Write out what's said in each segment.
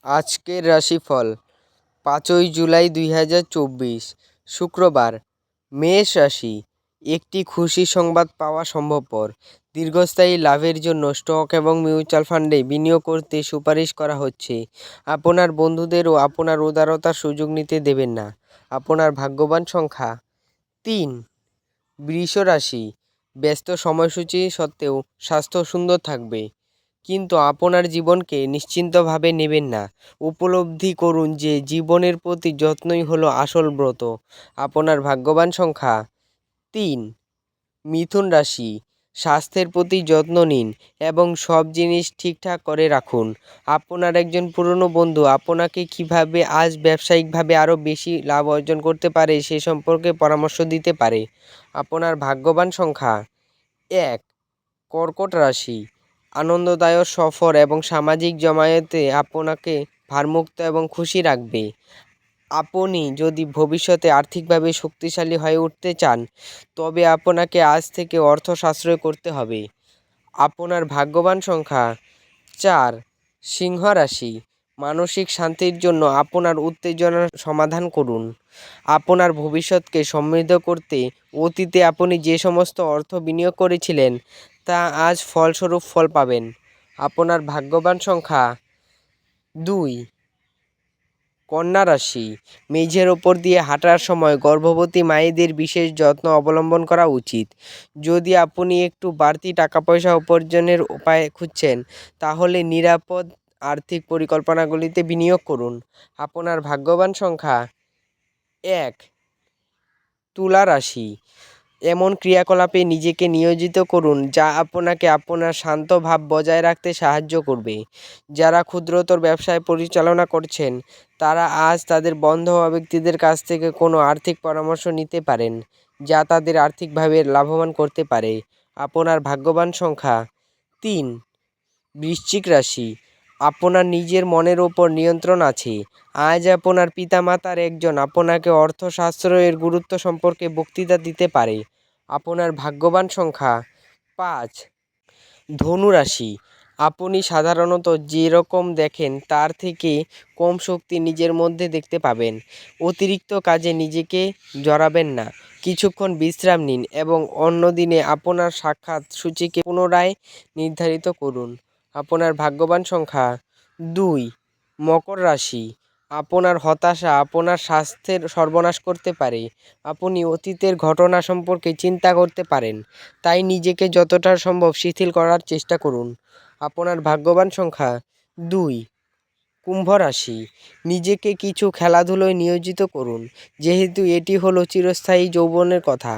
আজকের রাশিফল ৫ই জুলাই ২০২৪ শুক্রবার। মেষ রাশি, একটি খুশি সংবাদ পাওয়া সম্ভবপর। দীর্ঘস্থায়ী লাভের জন্য স্টক এবং মিউচুয়াল ফান্ডে বিনিয়োগ করতে সুপারিশ করা হচ্ছে। আপনার বন্ধুদেরও আপনার উদারতার সুযোগ নিতে দেবেন না। আপনার ভাগ্যবান সংখ্যা ৩। বৃষ রাশি, ব্যস্ত সময়সূচি সত্ত্বেও স্বাস্থ্য সুন্দর থাকবে, কিন্তু আপনার জীবনকে নিশ্চিন্তভাবে নেবেন না। উপলব্ধি করুন যে জীবনের প্রতি যত্নই হলো আসল ব্রত। আপনার ভাগ্যবান সংখ্যা ৩। মিথুন রাশি, স্বাস্থ্যের প্রতি যত্ন নিন এবং সব জিনিস ঠিকঠাক করে রাখুন। আপনার একজন পুরনো বন্ধু আপনাকে কিভাবে আজ ব্যবসায়িকভাবে আরও বেশি লাভ অর্জন করতে পারে সে সম্পর্কে পরামর্শ দিতে পারে। আপনার ভাগ্যবান সংখ্যা ১। কর্কট রাশি, আনন্দদায়ক সফর এবং সামাজিক জমায়েতে আপনাকে ভারমুক্ত এবং খুশি রাখবে। আপনি যদি ভবিষ্যতে আর্থিকভাবে শক্তিশালী হয়ে উঠতে চান, তবে আপনাকে আজ থেকে অর্থ সাশ্রয় করতে হবে। আপনার ভাগ্যবান সংখ্যা ৪। সিংহ রাশি, মানসিক শান্তির জন্য আপনার উত্তেজনার সমাধান করুন। আপনার ভবিষ্যৎকে সমৃদ্ধ করতে অতীতে আপনি যে সমস্ত অর্থ বিনিয়োগ করেছিলেন তা আজ ফলস্বরূপ ফল পাবেন। আপনার ভাগ্যবান সংখ্যা ২। কন্যা রাশি, মেঝের ওপর দিয়ে হাঁটার সময় গর্ভবতী মায়েদের বিশেষ যত্ন অবলম্বন করা উচিত। যদি আপনি একটু বাড়তি টাকা পয়সা উপার্জনের উপায় খুঁজছেন, তাহলে নিরাপদ আর্থিক পরিকল্পনাগুলিতে বিনিয়োগ করুন। আপনার ভাগ্যবান সংখ্যা ১। তুলা রাশি, এমন ক্রিয়াকলাপে নিজেকে নিয়োজিত করুন যা আপনাকে আপনার শান্ত ভাব বজায় রাখতে সাহায্য করবে। যারা ক্ষুদ্রতর ব্যবসায় পরিচালনা করছেন, তারা আজ তাদের বন্ধু বা ব্যক্তিদের কাছ থেকে কোনো আর্থিক পরামর্শ নিতে পারেন, যা তাদের আর্থিকভাবে লাভবান করতে পারে। আপনার ভাগ্যবান সংখ্যা ৩। বৃশ্চিক রাশি, আপনার নিজের মনের ওপর নিয়ন্ত্রণ আছে। আজ আপনার পিতামাতার একজন আপনাকে অর্থ সাশ্রয়ের গুরুত্ব সম্পর্কে বক্তৃতা দিতে পারে। আপনার ভাগ্যবান সংখ্যা ৫। ধনু রাশি, আপনি সাধারণত যেরকম দেখেন তার থেকে কম শক্তি নিজের মধ্যে দেখতে পাবেন। অতিরিক্ত কাজে নিজেকে জড়াবেন না। কিছুক্ষণ বিশ্রাম নিন এবং অন্য দিনে আপনার সাক্ষাৎ সূচিকে পুনরায় নির্ধারিত করুন। আপনার ভাগ্যবান সংখ্যা ২। মকর রাশি, আপনার হতাশা আপনার স্বাস্থ্যের সর্বনাশ করতে পারে। আপনি অতীতের ঘটনা সম্পর্কে চিন্তা করতে পারেন, তাই নিজেকে যতটা সম্ভব শিথিল করার চেষ্টা করুন। আপনার ভাগ্যবান সংখ্যা ২। কুম্ভ রাশি, নিজেকে কিছু খেলাধুলোয় নিয়োজিত করুন, যেহেতু এটি হলো চিরস্থায়ী যৌবনের কথা।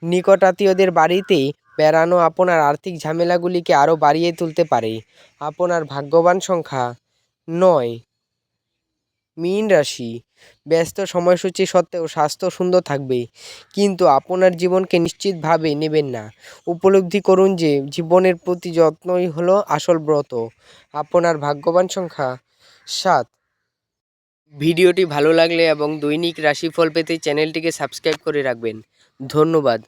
নিকটাত্মীয়দের বাড়িতে বেড়ানো আপনার আর্থিক ঝামেলাগুলিকে আরও বাড়িয়ে তুলতে পারে। আপনার ভাগ্যবান সংখ্যা ৯। মীন রাশি, ব্যস্ত সময়সূচি সত্ত্বেও স্বাস্থ্য সুন্দর থাকবে, কিন্তু আপনার জীবনকে নিশ্চিতভাবে নেবেন না। উপলব্ধি করুন যে জীবনের প্রতি যত্নই হলো আসল ব্রত। আপনার ভাগ্যবান সংখ্যা ৭। ভিডিওটি ভালো লাগলে এবং দৈনিক রাশিফল পেতে চ্যানেলটিকে সাবস্ক্রাইব করে রাখবেন। ধন্যবাদ।